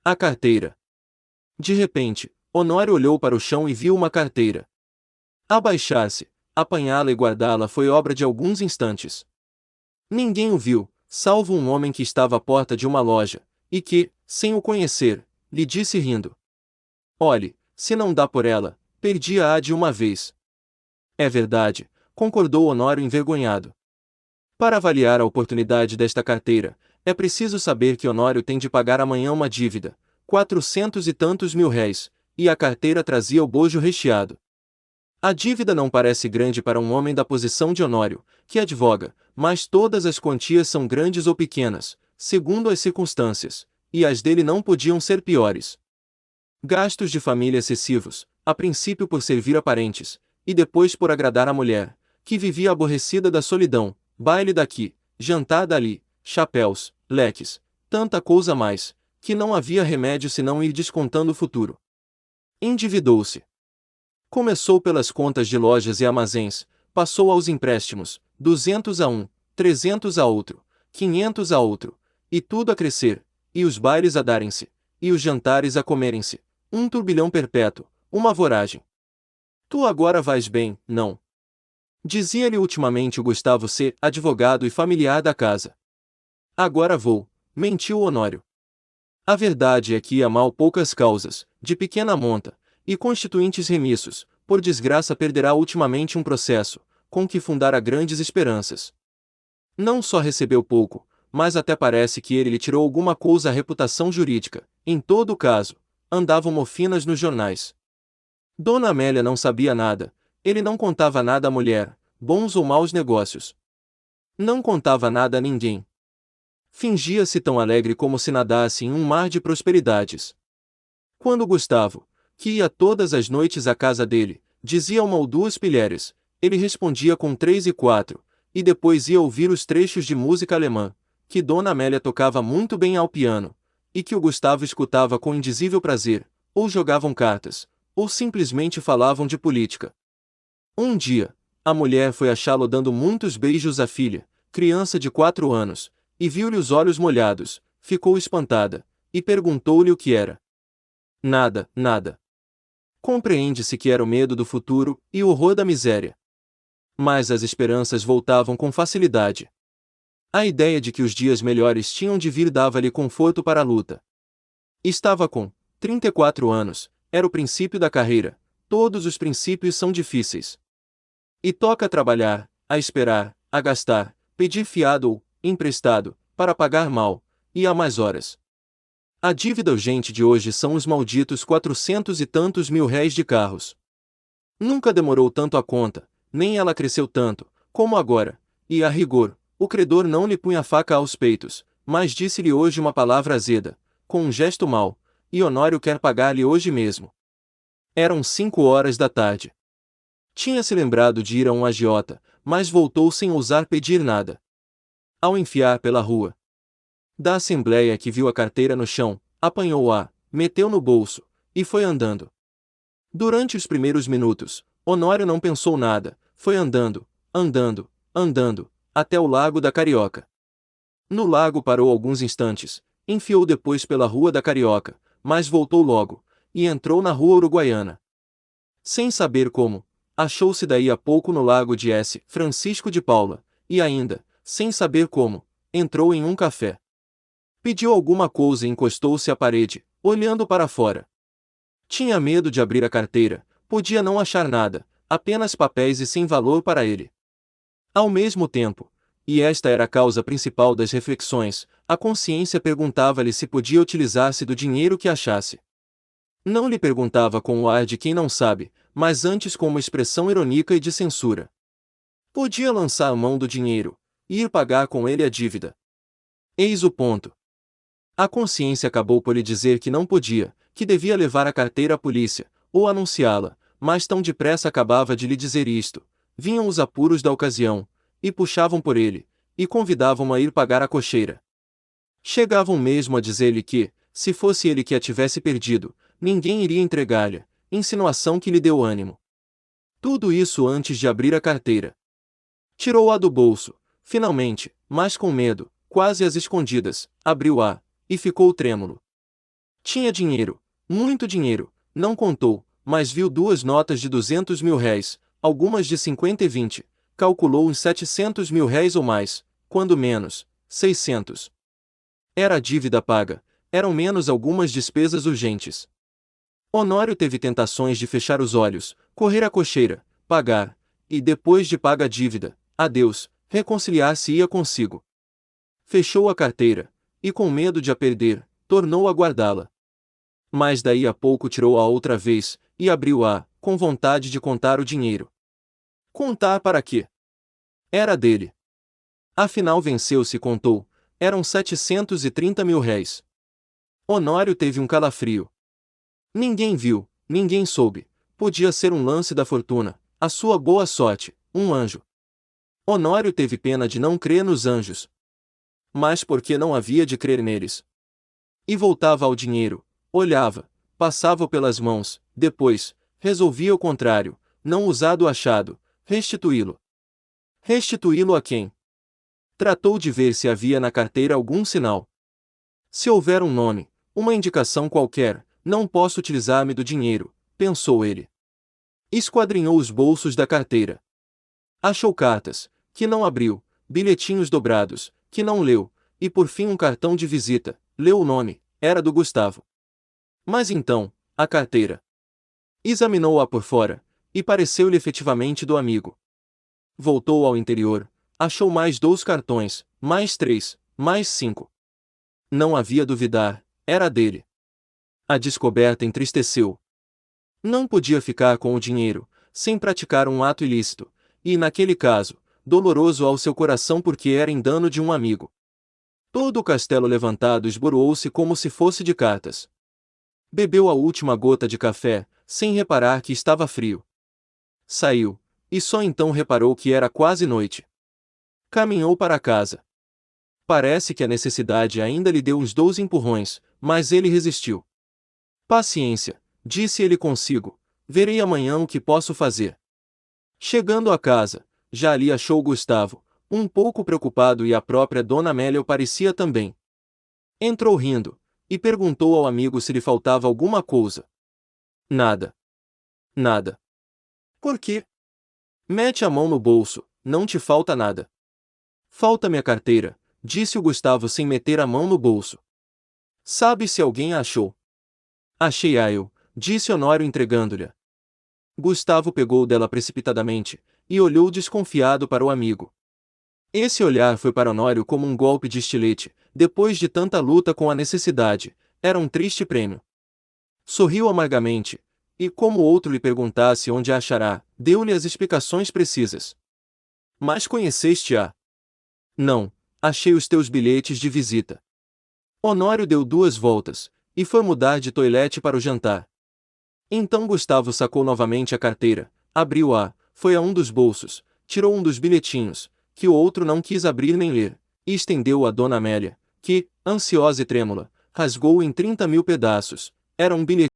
A carteira. De repente, Honório olhou para o chão e viu uma carteira. Abaixar-se, apanhá-la e guardá-la foi obra de alguns instantes. Ninguém o viu, salvo um homem que estava à porta de uma loja, e que, sem o conhecer, lhe disse rindo: "Olhe, se não dá por ela, perdi-a de uma vez." "É verdade", concordou Honório envergonhado. Para avaliar a oportunidade desta carteira, é preciso saber que Honório tem de pagar amanhã uma dívida, 400 e tantos mil réis, e a carteira trazia o bojo recheado. A dívida não parece grande para um homem da posição de Honório, que advoga, mas todas as quantias são grandes ou pequenas, segundo as circunstâncias, e as dele não podiam ser piores. Gastos de família excessivos, a princípio por servir a parentes, e depois por agradar a mulher, que vivia aborrecida da solidão, baile daqui, jantar dali, chapéus, leques, tanta coisa mais, que não havia remédio senão ir descontando o futuro. Endividou-se. Começou pelas contas de lojas e armazéns, passou aos empréstimos, 200 a um, 300 a outro, 500 a outro, e tudo a crescer, e os bailes a darem-se, e os jantares a comerem-se, um turbilhão perpétuo, uma voragem. "Tu agora vais bem, não?" dizia-lhe ultimamente o Gustavo C., advogado e familiar da casa. "Agora vou", mentiu Honório. A verdade é que ia mal poucas causas, de pequena monta, e constituintes remissos, por desgraça perderá ultimamente um processo, com que fundara grandes esperanças. Não só recebeu pouco, mas até parece que ele lhe tirou alguma coisa a reputação jurídica. Em todo o caso, andavam mofinas nos jornais. Dona Amélia não sabia nada, ele não contava nada à mulher, bons ou maus negócios. Não contava nada a ninguém. Fingia-se tão alegre como se nadasse em um mar de prosperidades. Quando Gustavo, que ia todas as noites à casa dele, dizia uma ou duas pilhérias, ele respondia com 3 e 4, e depois ia ouvir os trechos de música alemã, que Dona Amélia tocava muito bem ao piano, e que o Gustavo escutava com indizível prazer, ou jogavam cartas, ou simplesmente falavam de política. Um dia, a mulher foi achá-lo dando muitos beijos à filha, criança de 4 anos, e viu-lhe os olhos molhados, ficou espantada, e perguntou-lhe o que era. "Nada, nada." Compreende-se que era o medo do futuro, e o horror da miséria. Mas as esperanças voltavam com facilidade. A ideia de que os dias melhores tinham de vir dava-lhe conforto para a luta. Estava com 34 anos, era o princípio da carreira, todos os princípios são difíceis. E toca trabalhar, a esperar, a gastar, pedir fiado ou, emprestado, para pagar mal, e há mais horas. A dívida urgente de hoje são os malditos 400 e tantos mil réis de carros. Nunca demorou tanto a conta, nem ela cresceu tanto, como agora, e a rigor, o credor não lhe punha a faca aos peitos, mas disse-lhe hoje uma palavra azeda, com um gesto mau, e Honório quer pagar-lhe hoje mesmo. Eram 5 horas da tarde. Tinha-se lembrado de ir a um agiota, mas voltou sem ousar pedir nada. Ao enfiar pela rua da Assembleia que viu a carteira no chão, apanhou-a, meteu no bolso, e foi andando. Durante os primeiros minutos, Honório não pensou nada, foi andando, andando, andando, até o Lago da Carioca. No lago parou alguns instantes, enfiou depois pela Rua da Carioca, mas voltou logo, e entrou na Rua Uruguaiana. Sem saber como, achou-se daí a pouco no Lago de S. Francisco de Paula, e ainda, sem saber como, entrou em um café. Pediu alguma coisa e encostou-se à parede, olhando para fora. Tinha medo de abrir a carteira, podia não achar nada, apenas papéis e sem valor para ele. Ao mesmo tempo, e esta era a causa principal das reflexões, a consciência perguntava-lhe se podia utilizar-se do dinheiro que achasse. Não lhe perguntava com o ar de quem não sabe, mas antes com uma expressão irônica e de censura. Podia lançar a mão do dinheiro, e ir pagar com ele a dívida. Eis o ponto. A consciência acabou por lhe dizer que não podia, que devia levar a carteira à polícia, ou anunciá-la, mas tão depressa acabava de lhe dizer isto, vinham os apuros da ocasião, e puxavam por ele, e convidavam-o a ir pagar a cocheira. Chegavam mesmo a dizer-lhe que, se fosse ele que a tivesse perdido, ninguém iria entregar-lhe, insinuação que lhe deu ânimo. Tudo isso antes de abrir a carteira. Tirou-a do bolso, finalmente, mas com medo, quase às escondidas, abriu-a, e ficou trêmulo. Tinha dinheiro, muito dinheiro, não contou, mas viu duas notas de 200 mil réis, algumas de 50 e 20, calculou uns 700 mil réis ou mais, quando menos, 600. Era a dívida paga, eram menos algumas despesas urgentes. Honório teve tentações de fechar os olhos, correr à cocheira, pagar, e depois de paga a dívida, adeus, reconciliar-se-ia consigo. Fechou a carteira, e com medo de a perder, tornou a guardá-la. Mas daí a pouco tirou-a outra vez, e abriu-a, com vontade de contar o dinheiro. Contar para quê? Era dele. Afinal venceu-se e contou, eram 730 mil réis. Honório teve um calafrio. Ninguém viu, ninguém soube, podia ser um lance da fortuna, a sua boa sorte, um anjo. Honório teve pena de não crer nos anjos. Mas porque não havia de crer neles. E voltava ao dinheiro, olhava, passava-o pelas mãos, depois, resolvia o contrário, não usado achado, restituí-lo. Restituí-lo a quem? Tratou de ver se havia na carteira algum sinal. Se houver um nome, uma indicação qualquer, não posso utilizar-me do dinheiro, pensou ele. Esquadrinhou os bolsos da carteira. Achou cartas, que não abriu, bilhetinhos dobrados, que não leu, e por fim um cartão de visita, leu o nome, era do Gustavo. Mas então, a carteira. Examinou-a por fora, e pareceu-lhe efetivamente do amigo. Voltou ao interior, achou mais 2 cartões, mais 3, mais 5. Não havia duvidar, era dele. A descoberta entristeceu. Não podia ficar com o dinheiro, sem praticar um ato ilícito, e naquele caso, doloroso ao seu coração porque era em dano de um amigo. Todo o castelo levantado esboroou-se como se fosse de cartas. Bebeu a última gota de café, sem reparar que estava frio. Saiu, e só então reparou que era quase noite. Caminhou para casa. Parece que a necessidade ainda lhe deu uns 12 empurrões, mas ele resistiu. Paciência, disse ele consigo, verei amanhã o que posso fazer. Chegando a casa, já ali achou Gustavo, um pouco preocupado e a própria Dona Amélia o parecia também. Entrou rindo, e perguntou ao amigo se lhe faltava alguma coisa. Nada. Nada. Por quê? Mete a mão no bolso, não te falta nada. Falta-me a carteira, disse o Gustavo sem meter a mão no bolso. Sabe se alguém a achou? Achei-a eu, disse Honório entregando-lhe. Gustavo pegou dela precipitadamente, e olhou desconfiado para o amigo. Esse olhar foi para Honório como um golpe de estilete, depois de tanta luta com a necessidade, era um triste prêmio. Sorriu amargamente, e como o outro lhe perguntasse onde a achará, deu-lhe as explicações precisas. Mas conheceste-a? Não, achei os teus bilhetes de visita. Honório deu 2 voltas, e foi mudar de toilette para o jantar. Então Gustavo sacou novamente a carteira, abriu-a, foi a um dos bolsos, tirou um dos bilhetinhos, que o outro não quis abrir nem ler, e estendeu-o a Dona Amélia, que, ansiosa e trêmula, rasgou-o em 30 mil pedaços, era um bilhetinho